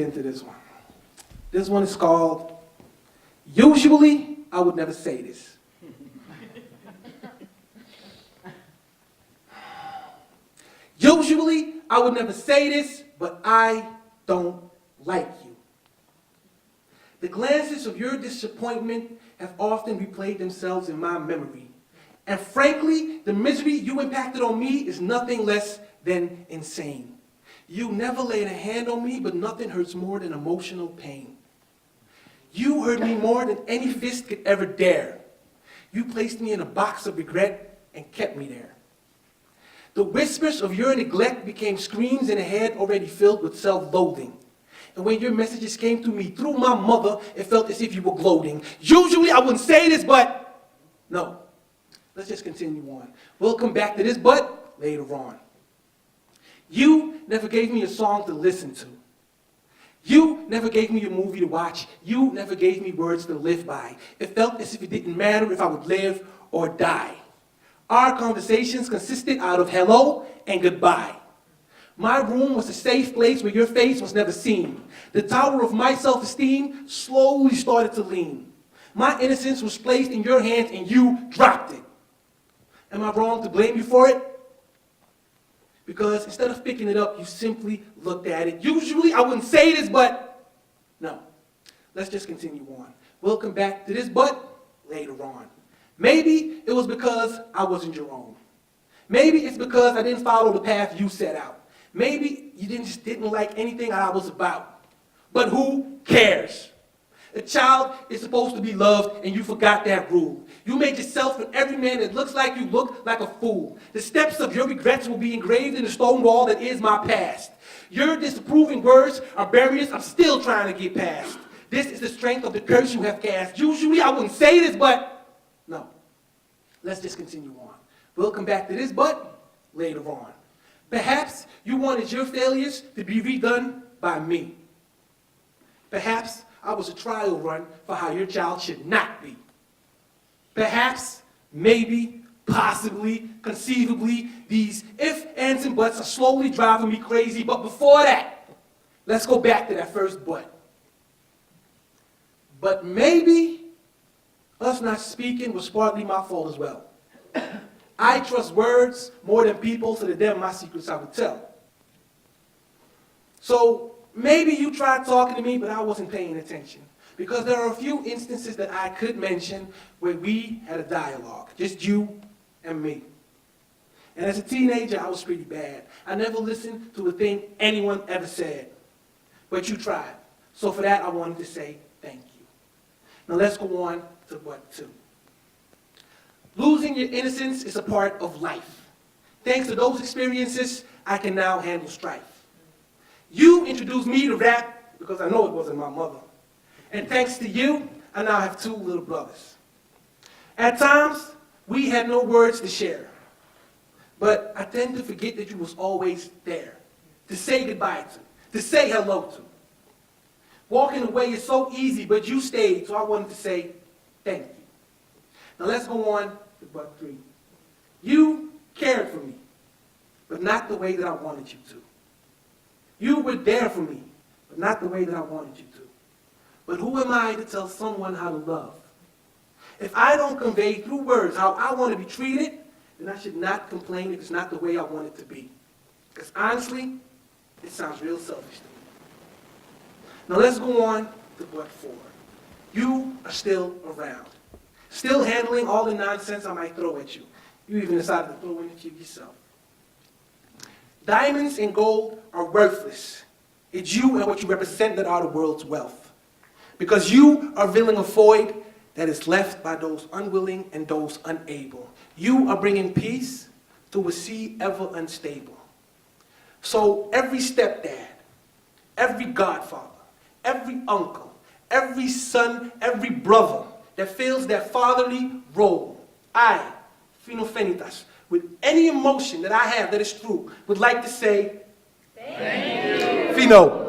into this one. This one is called, Usually I Would Never Say This. Usually I would never say this, but I don't like you. The glances of your disappointment have often replayed themselves in my memory. And frankly, the misery you impacted on me is nothing less than insane. You never laid a hand on me, but nothing hurts more than emotional pain. You hurt me more than any fist could ever dare. You placed me in a box of regret and kept me there. The whispers of your neglect became screams in a head already filled with self-loathing. And when your messages came to me through my mother, it felt as if you were gloating. Usually I wouldn't say this, but no. Let's just continue on. We'll come back to this, but later on. You never gave me a song to listen to. You never gave me a movie to watch. You never gave me words to live by. It felt as if it didn't matter if I would live or die. Our conversations consisted out of hello and goodbye. My room was a safe place where your face was never seen. The tower of my self-esteem slowly started to lean. My innocence was placed in your hands and you dropped it. Am I wrong to blame you for it? Because instead of picking it up, you simply looked at it. Usually I wouldn't say this, but no. Let's just continue on. We'll come back to this, but later on. Maybe it was because I wasn't your own. Maybe it's because I didn't follow the path you set out. Maybe you just didn't like anything I was about. But who cares? A child is supposed to be loved, and you forgot that rule. You made yourself and every man that looks like you look like a fool. The steps of your regrets will be engraved in the stone wall that is my past. Your disapproving words are barriers I'm still trying to get past. This is the strength of the curse you have cast. Usually I wouldn't say this, but no. Let's just continue on. We'll come back to this, but later on. Perhaps you wanted your failures to be redone by me. Perhaps I was a trial run for how your child should not be. Perhaps, maybe, possibly, conceivably, these ifs, ands, and buts are slowly driving me crazy. But before that, let's go back to that first but. But maybe us not speaking was partly my fault as well. I trust words more than people, so to them my secrets I would tell. So maybe you tried talking to me, but I wasn't paying attention. Because there are a few instances that I could mention where we had a dialogue, just you and me. And as a teenager, I was pretty bad. I never listened to a thing anyone ever said. But you tried. So for that, I wanted to say thank you. Now let's go on to but two. Losing your innocence is a part of life. Thanks to those experiences, I can now handle strife. You introduced me to rap because I know it wasn't my mother. And thanks to you, I now have two little brothers. At times, we had no words to share. But I tend to forget that you was always there, to say goodbye to say hello to. Walking away is so easy, but you stayed, so I wanted to say thank you. Now let's go on to but three. You cared for me, but not the way that I wanted you to. You were there for me, but not the way that I wanted you to. But who am I to tell someone how to love? If I don't convey through words how I want to be treated, then I should not complain if it's not the way I want it to be. Because honestly, it sounds real selfish to me. Now let's go on to but four. You are still around. Still handling all the nonsense I might throw at you. You even decided to throw in a few yourself. Diamonds and gold are worthless. It's you and what you represent that are the world's wealth. Because you are filling a void that is left by those unwilling and those unable. You are bringing peace to a sea ever unstable. So every stepdad, every godfather, every uncle, every son, every brother that fills that fatherly role, I, Vino Venitas, with any emotion that I have that is true, would like to say, thank you. Vino.